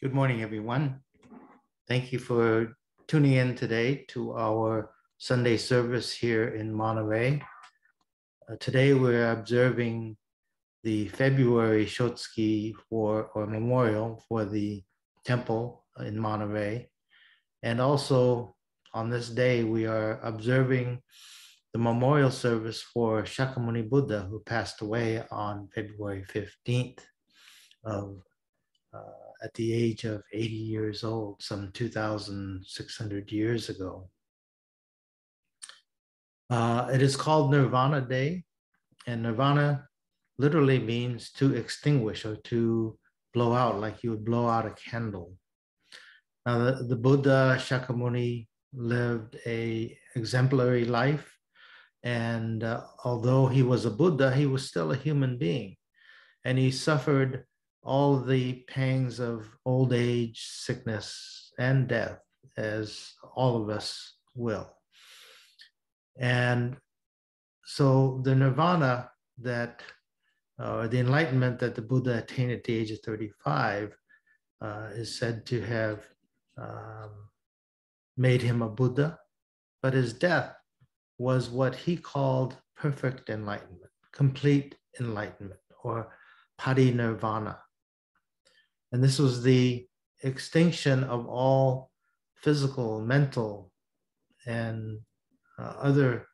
Good morning, everyone. Thank you for tuning in today to our Sunday service here in Monterey. Today we're observing the February Shostuski or memorial for the temple in Monterey. And also on this day, we are observing the memorial service for Shakyamuni Buddha, who passed away on February 15th at the age of 80 years old, some 2,600 years ago. It is called Nirvana Day, and Nirvana literally means to extinguish or to blow out, like you would blow out a candle. Now, the Buddha Shakyamuni lived an exemplary life, and although he was a Buddha, he was still a human being, and he suffered all the pangs of old age, sickness, and death, as all of us will. And so the nirvana that, or the enlightenment that the Buddha attained at the age of 35 is said to have made him a Buddha, but his death was what he called perfect enlightenment, complete enlightenment, or parinirvana. And this was the extinction of all physical, mental, and other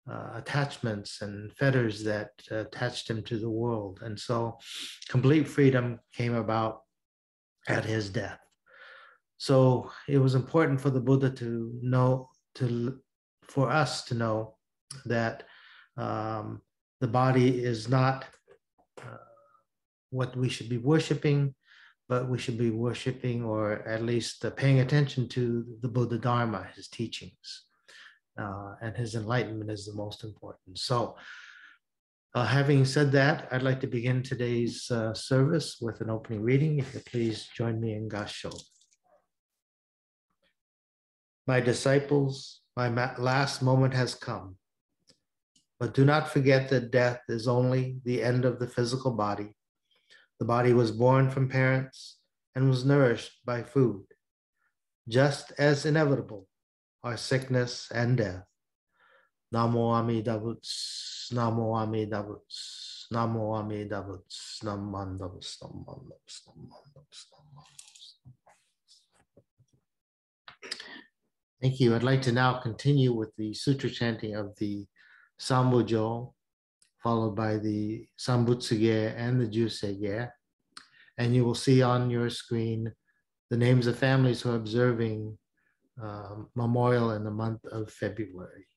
attachments and fetters that attached him to the world. And so complete freedom came about at his death. So it was important for the Buddha to know, for us to know that the body is not what we should be worshiping, but we should be worshiping, or at least paying attention to the Buddha Dharma, his teachings. And his enlightenment is the most important. So having said that, I'd like to begin today's service with an opening reading. If you please join me in Gasho. My disciples, my last moment has come. But do not forget that death is only the end of the physical body. The body was born from parents and was nourished by food. Just as inevitable are sickness and death. Namo Amida Butsu, Namo Amida Butsu, Namo Amida Butsu, Namo Amida Butsu, Namo Amida Butsu, Namo Amida Butsu. Thank you. I'd like to now continue with the sutra chanting of the Sambujo, followed by the Sambutsuge and the Jusege. And you will see on your screen the names of families who are observing memorial in the month of February.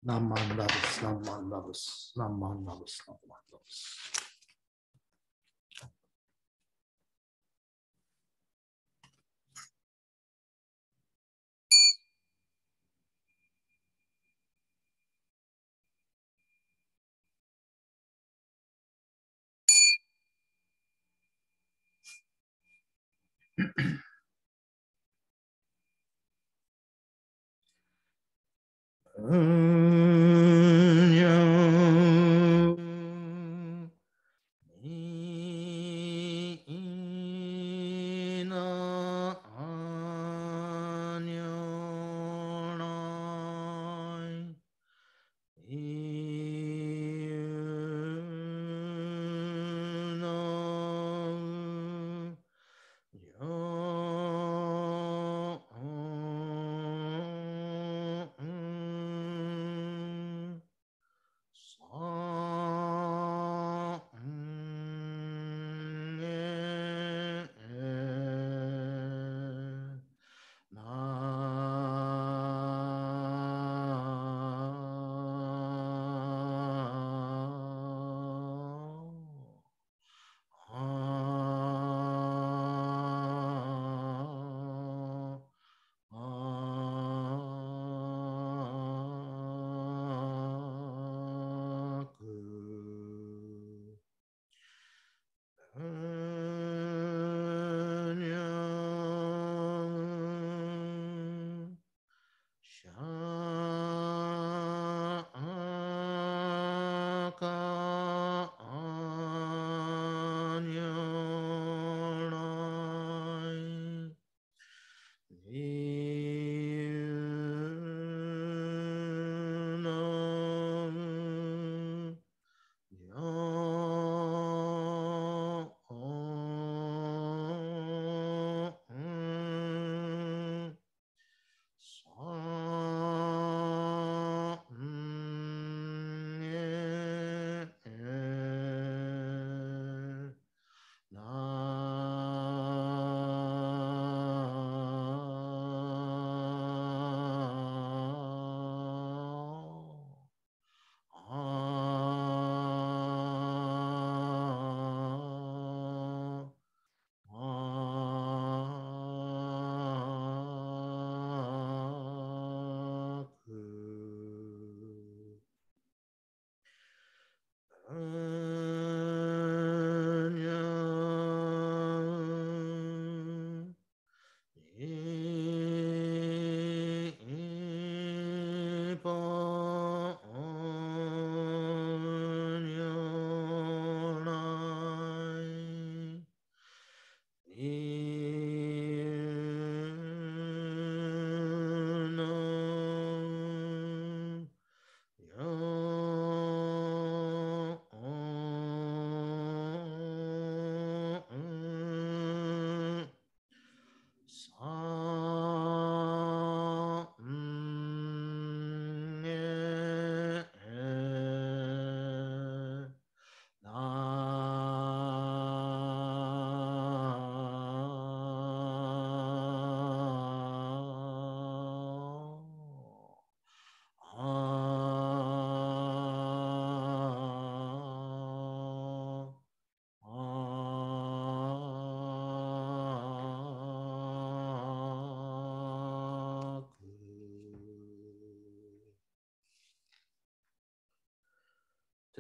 Naman Navas, Naman Navas, Naman Navas, Naman Navas.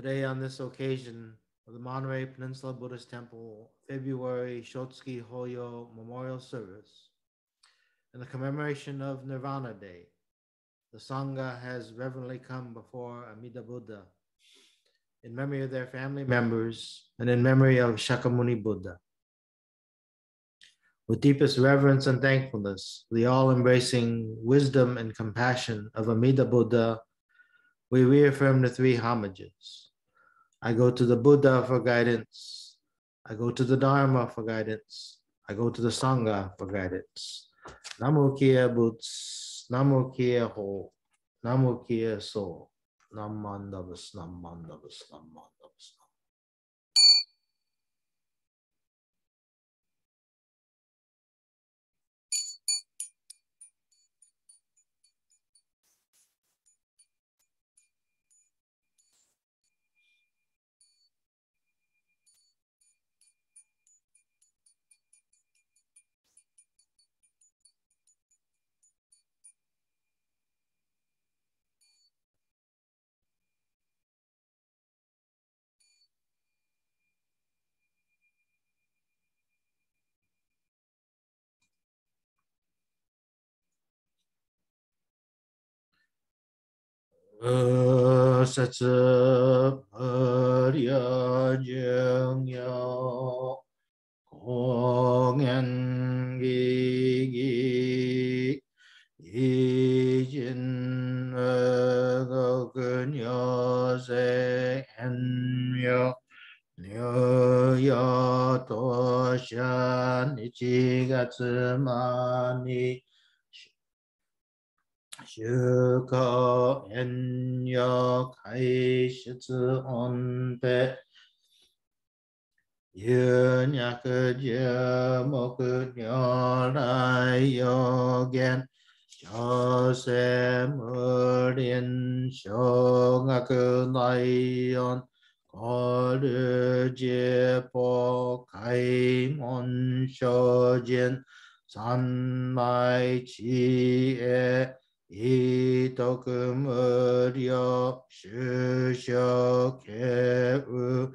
Today, on this occasion of the Monterey Peninsula Buddhist Temple February Shostuski Hoyo Memorial Service, in the commemoration of Nirvana Day, the Sangha has reverently come before Amida Buddha in memory of their family members and in memory of Shakyamuni Buddha. With deepest reverence and thankfulness, the all-embracing wisdom and compassion of Amida Buddha, we reaffirm the three homages. I go to the Buddha for guidance. I go to the Dharma for guidance. I go to the Sangha for guidance. Namo Kia Boots, Namo Kia Ho, Namo Kia So, Nam Mandavas, Nam Mandavas, Nam Mandavas. Satsa Parya Jengya Kongen Gi Yijin Gokunyo Se Enmyo Nyo Toshan Ichigatsumani Shuko Enyo Kai Shitsu Onpe Yunyaku Jimoku Nyorai Yogen Jose Murin Shogaku Naion Koru Jipo Kaimon Shojin Sanmai Chie Itoku Muryo Shusho Keu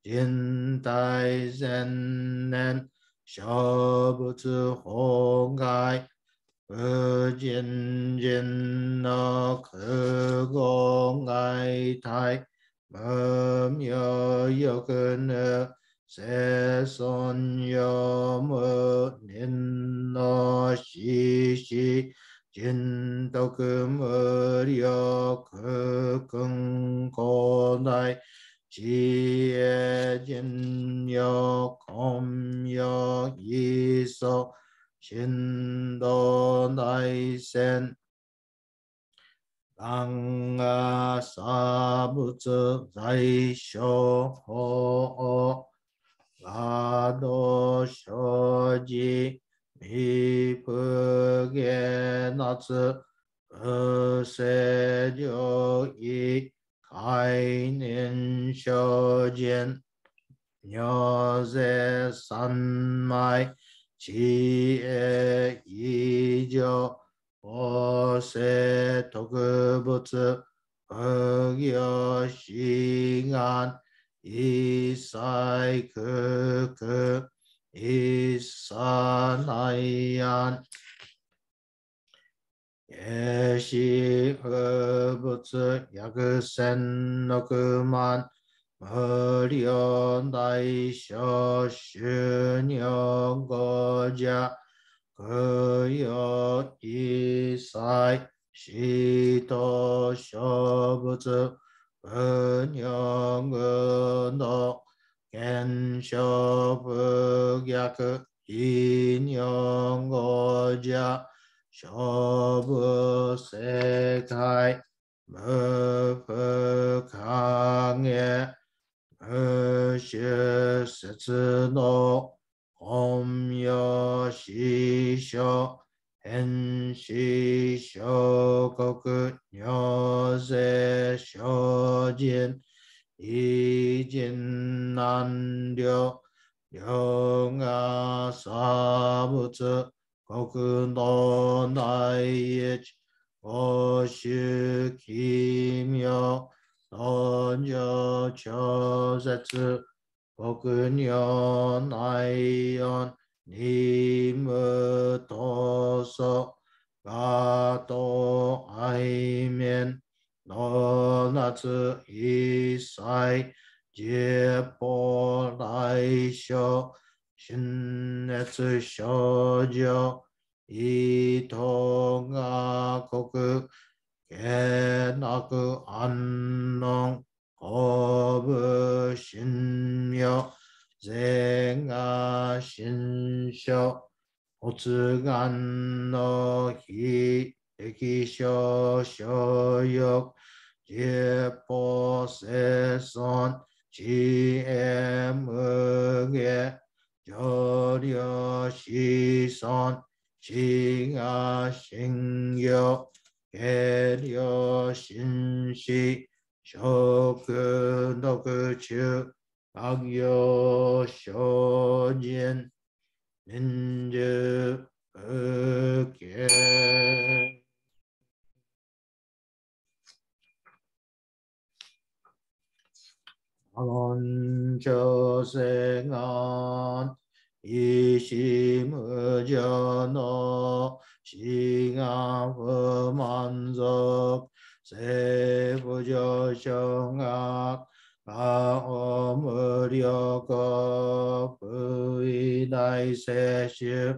Jintai Zennen Shobutsu Hongai Bujin Jin no Kugongai Tai Mumyo Yokunu Seson Yomu Ninno Shishi Jintoku Muryo Kukun Konai Jie Jinyo Komyo Yiso Shindo Naisen Ganga Sabutsu Zaisho Ho Gado Shoji Mipuge Natsu Usejo I Kainin Shojin Nyoze Sanmai Chie Ijo Ose Tokubutsu Ogyo Shingan Isai Kuku Isanayan Yeshi Hubutsu Yakusen Nokuman Muryo Daisho Shunyo Goja Kuyo Isai Shito Shobutsu Bunyo no Gensho Bugyaku Inyo Goja Shobu Sekai Mufu Kangye Mushu Setsuno Homyo Shisho Enshi Shokoku Nyoze Shojin Ijin Nanryo Ryonga Sabutsu Koku no Naich Oshu Kimyo 論上超絶国女内音任務闘争ガト愛面の夏一切十歩来所春熱症状伊藤が国けなく安穏公部神妙善が神書発願の非歴書所欲十歩生存知恵無下上領子孫死が信用軽量心死食毒中悪用精進年中無形阿言調整願意志無常の志願不満足性不上昇学がお無力不意大摂取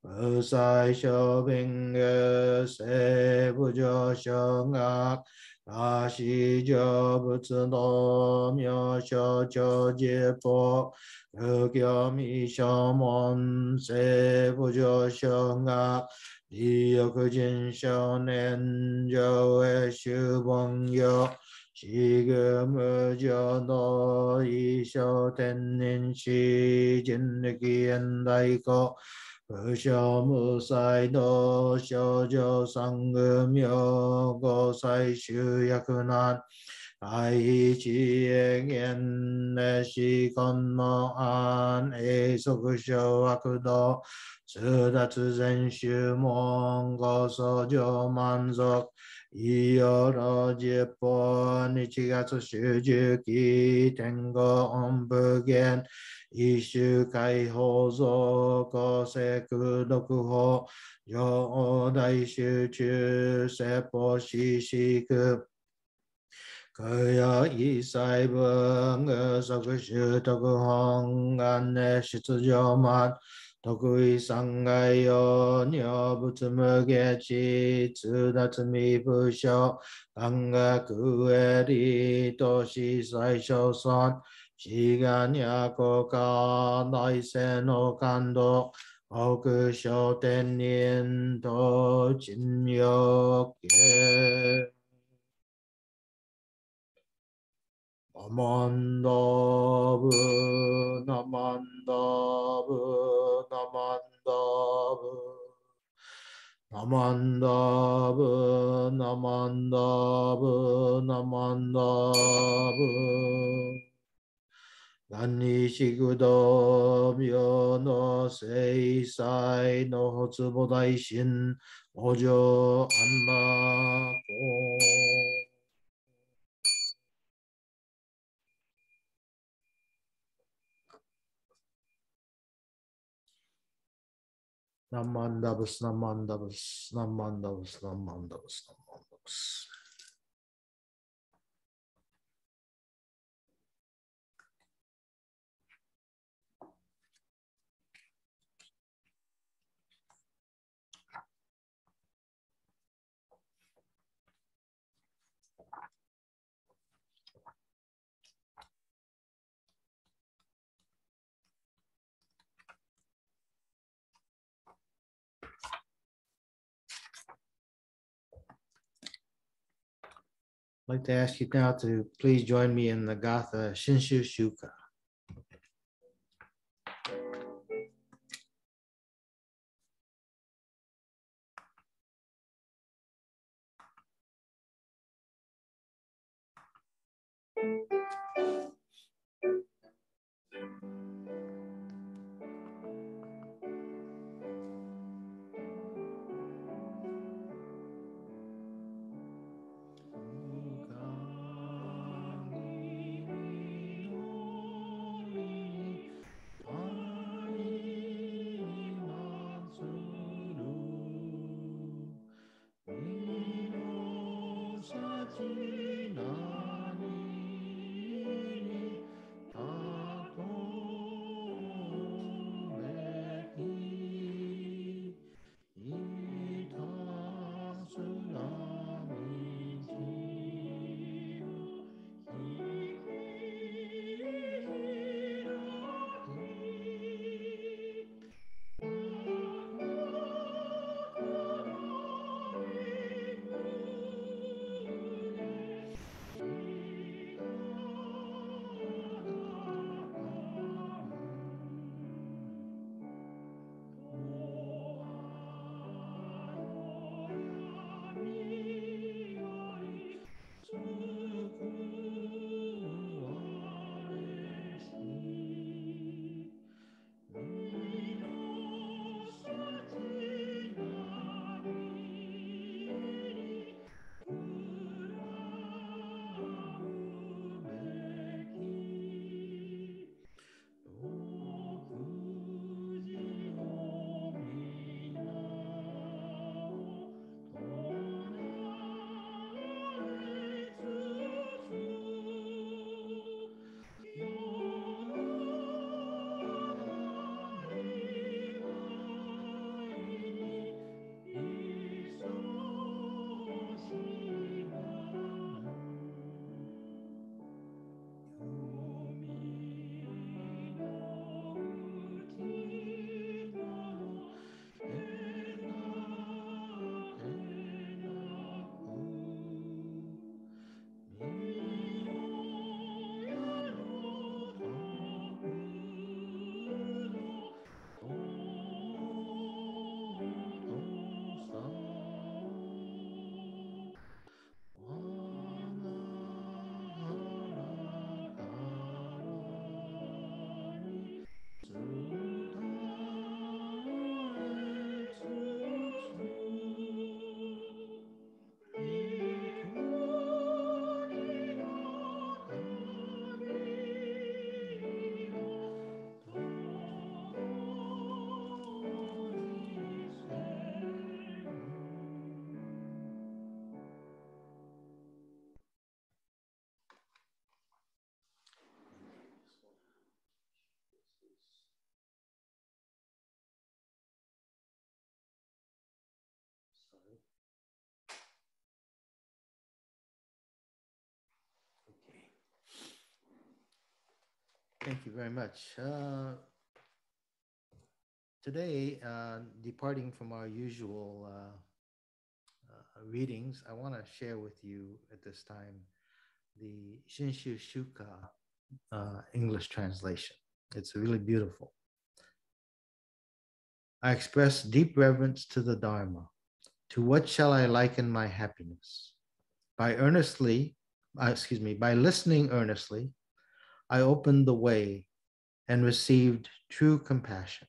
無才小便具性不上昇学阿四成仏の妙所長十歩無教未所門性不上昇学利欲人少年上へ修凡用四具無常の一生天人死人力現代語不詳無才の少女三具名五歳集約難愛知恵言熱思根の安永即小悪道通達全宗門五祖上満足いよろ十歩日月集十期天後音部元一周解放増公正空読法上大集中説法四四空空有一切分具即修徳本願熱出上満得意三害用如仏無下知通達未不詳感覚へ利とし最小尊志願若果内政の感動奥小天人と珍欲系ナマンダブナマンダブナマンダブナマンダブナマンダブナマンダブ何しぐど病の聖祭の発母大神お嬢アンナコナマンダブスナマンダブスナマンダブスナマンダブスナマンダブスI'd like to ask you now to please join me in the Gatha Shinshu Shuka. Thank you very much. Today, departing from our usual readings, I want to share with you at this time the Shinshu Shuka English translation. It's really beautiful. I express deep reverence to the Dharma. To what shall I liken my happiness? By listening earnestly, I opened the way and received true compassion.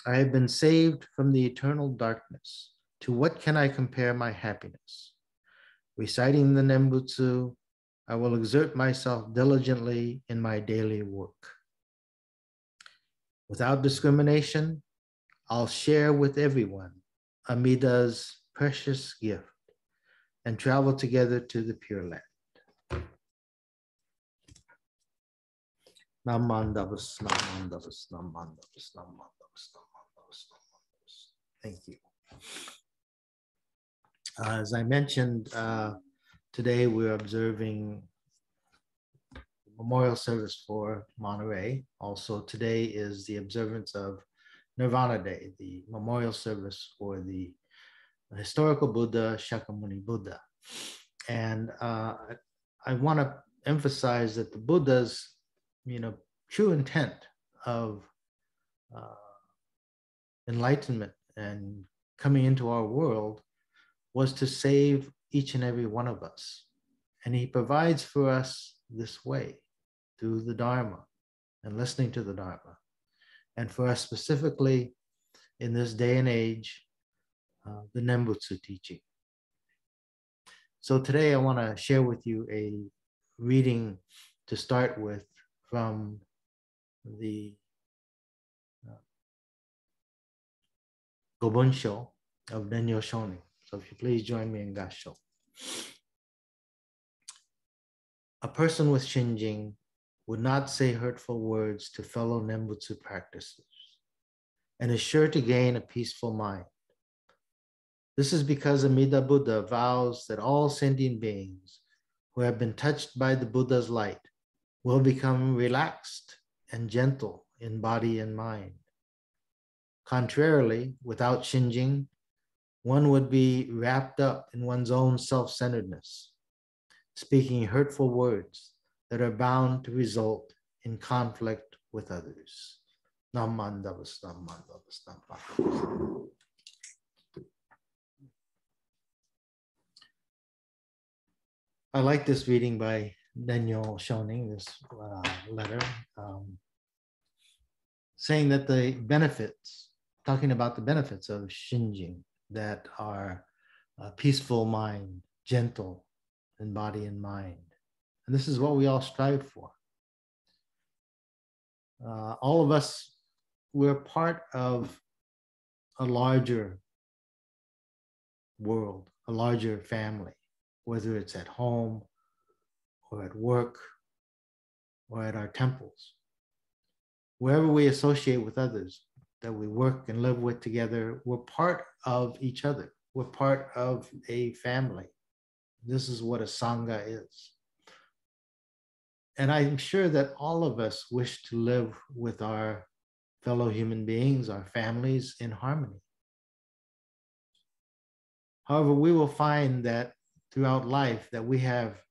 I have been saved from the eternal darkness. To what can I compare my happiness? Reciting the Nembutsu, I will exert myself diligently in my daily work. Without discrimination, I'll share with everyone Amida's precious gift and travel together to the Pure Land. Namandavas, namandavas, namandavas, namandavas, namandavas, namandavas. Thank you. As I mentioned, today we're observing memorial service for Monterey. Also, today is the observance of Nirvana Day, the memorial service for the historical Buddha, Shakyamuni Buddha. And I want to emphasize that the Buddha's, true intent of enlightenment and coming into our world was to save each and every one of us. And he provides for us this way through the Dharma and listening to the Dharma. And for us specifically in this day and age, the Nembutsu teaching. So today I want to share with you a reading to start with from the Gobunsho of Denyo Shonin. So if you please join me in Gassho. A person with Shinjing would not say hurtful words to fellow Nembutsu practitioners and is sure to gain a peaceful mind. This is because Amida Buddha vows that all sentient beings who have been touched by the Buddha's light will become relaxed and gentle in body and mind. Contrarily, without Shinjing, one would be wrapped up in one's own self-centeredness, speaking hurtful words that are bound to result in conflict with others. Namandavas, namandavas, namandavas. I like this reading by Denyo Shonin, this letter, saying that the benefits, talking about the benefits of Shinjing that are peaceful mind, gentle in body and mind. And this is what we all strive for. All of us, we're part of a larger world, a larger family, whether it's at home or at work or at our temples. Wherever we associate with others that we work and live with together, we're part of each other. We're part of a family. This is what a Sangha is. And I'm sure that all of us wish to live with our fellow human beings, our families, in harmony. However, we will find that throughout life that we have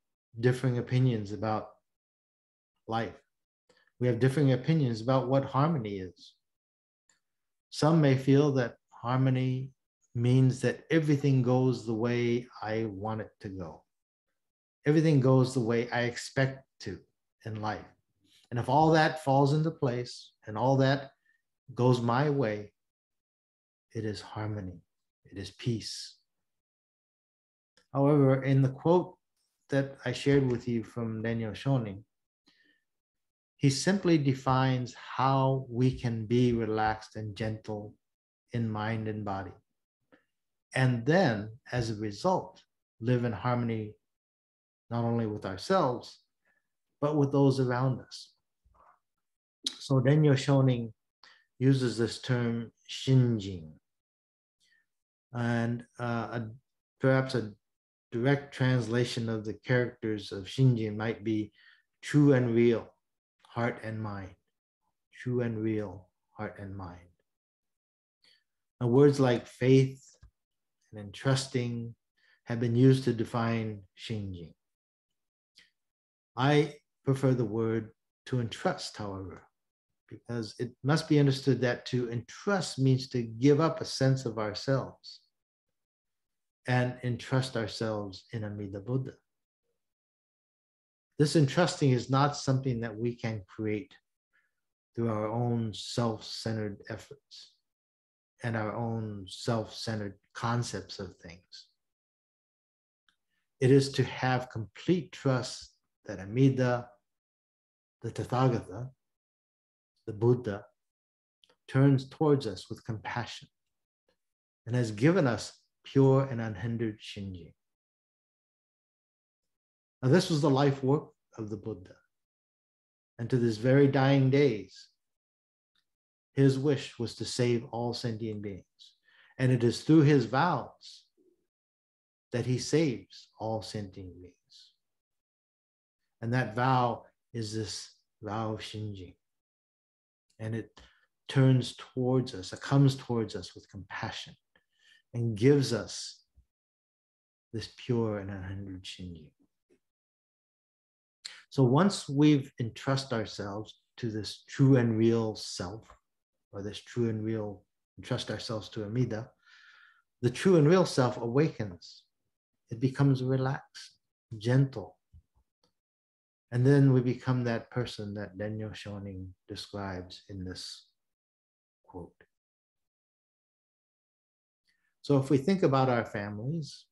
differing opinions about life. We have differing opinions about what harmony is. Some may feel that harmony means that everything goes the way I want it to go. Everything goes the way I expect to in life. And if all that falls into place and all that goes my way, it is harmony, it is peace. However, in the quote that I shared with you from Denyo Shonin, he simply defines how we can be relaxed and gentle in mind and body. And then, as a result, live in harmony not only with ourselves, but with those around us. So Denyo Shonin uses this term Shinjing. And perhaps a direct translation of the characters of Shinjin might be true and real, heart and mind, true and real heart and mind. Now, words like faith and entrusting have been used to define Shingu. I prefer the word to entrust, however, because it must be understood that to entrust means to give up a sense of ourselves and entrust ourselves in Amida Buddha. This entrusting is not something that we can create through our own self-centered efforts and our own self-centered concepts of things. It is to have complete trust that Amida, the Tathagata, the Buddha, turns towards us with compassion and has given us pure and unhindered Shingu. Now, this was the life work of the Buddha. And to this very dying days, his wish was to save all sentient beings. And it is through his vows that he saves all sentient beings. And that vow is this vow of Shingu. And it turns towards us, it comes towards us with compassion and gives us this pure and unhindered Shingu. So once we've entrusted ourselves to this true and real self, or this true and real, entrust ourselves to Amida, the true and real self awakens. It becomes relaxed, gentle. And then we become that person that Daniel Shonin describes in this quote. So if we think about our families,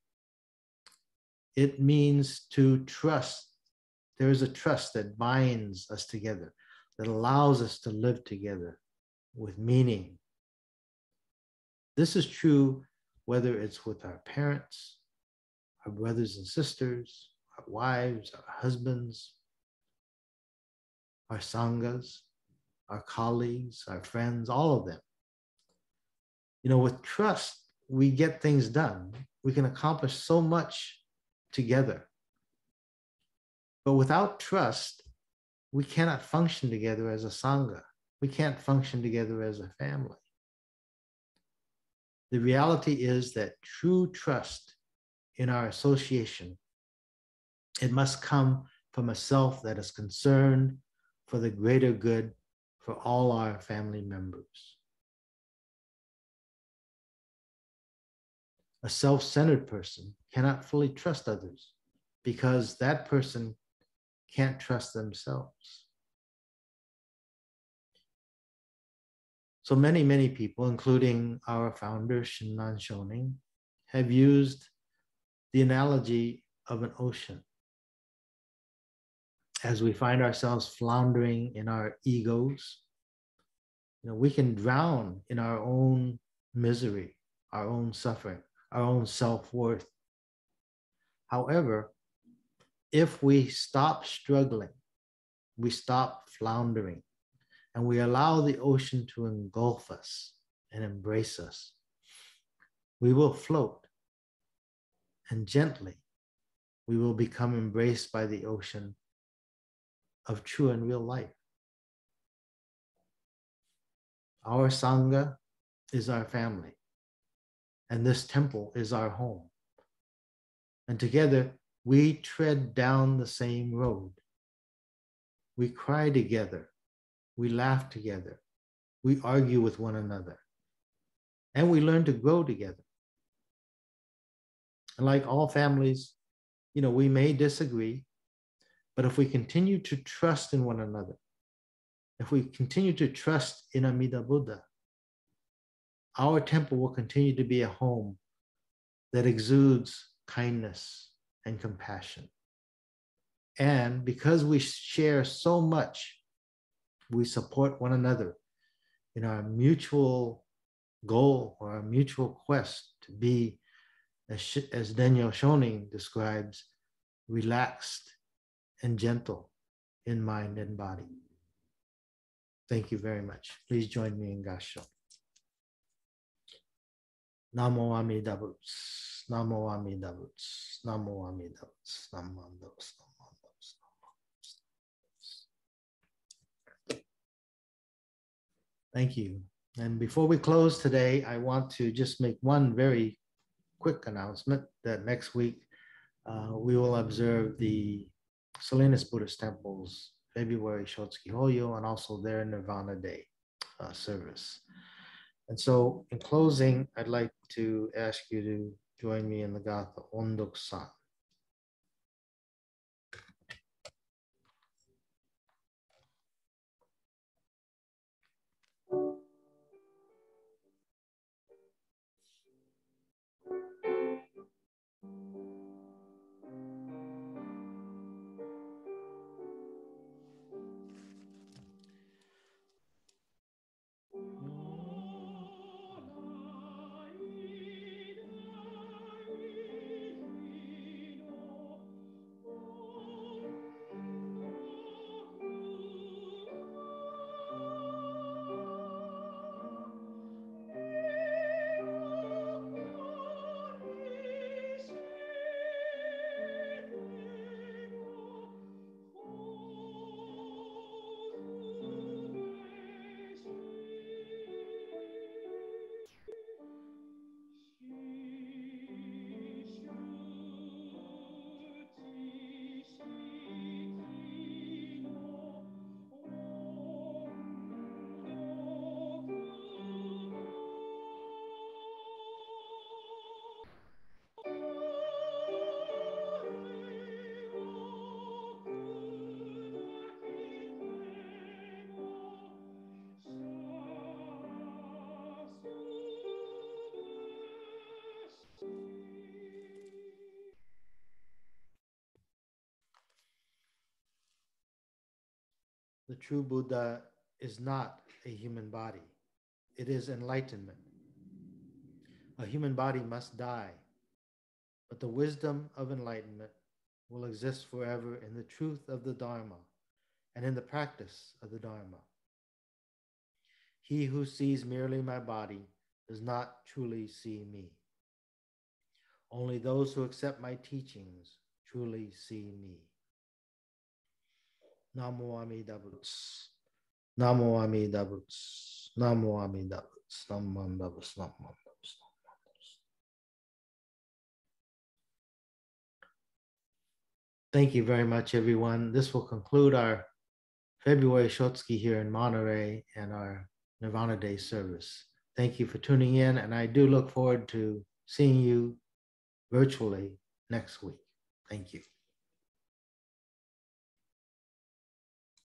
it means to trust. There is a trust that binds us together, that allows us to live together with meaning. This is true whether it's with our parents, our brothers and sisters, our wives, our husbands, our sanghas, our colleagues, our friends, all of them. You know, with trust, we get things done. We can accomplish so much together. But without trust, we cannot function together as a sangha. We can't function together as a family. The reality is that true trust in our association, it must come from a self that is concerned for the greater good for all our family members. A self-centered person cannot fully trust others because that person can't trust themselves. So many people, including our founder, Shinran Shonin, have used the analogy of an ocean. As we find ourselves floundering in our egos, you know, we can drown in our own misery, our own suffering, our own self-worth. However, if we stop struggling, we stop floundering, and we allow the ocean to engulf us and embrace us, we will float, and gently we will become embraced by the ocean of true and real life. Our sangha is our family, and this temple is our home. And together, we tread down the same road. We cry together. We laugh together. We argue with one another. And we learn to grow together. And like all families, you know, we may disagree, but if we continue to trust in one another, if we continue to trust in Amida Buddha, our temple will continue to be a home that exudes kindness and compassion. And because we share so much, we support one another in our mutual goal or our mutual quest to be, as Daniel Shonin describes, relaxed and gentle in mind and body. Thank you very much. Please join me in Gassho. Namo Amida Butsu, Namo Amida Butsu, Namo Amida Butsu, Namo Amida Butsu. Thank you. And before we close today, I want to just make one very quick announcement that next week we will observe the Salinas Buddhist Temple's February Shostuski Hoyo and also their Nirvana Day service. And so in closing, I'd like to ask you to join me in the Gatha Ondok-san. The true Buddha is not a human body. It is enlightenment. A human body must die, but the wisdom of enlightenment will exist forever in the truth of the Dharma and in the practice of the Dharma. He who sees merely my body does not truly see me. Only those who accept my teachings truly see me. Namo Amida Butsu. Namo Amida Butsu. Namo Amida Butsu. Namo Amida Butsu. Namo Amida Butsu. Thank you very much, everyone. This will conclude our February Shostuski here in Monterey and our Nirvana Day service. Thank you for tuning in, and I do look forward to seeing you virtually next week. Thank you.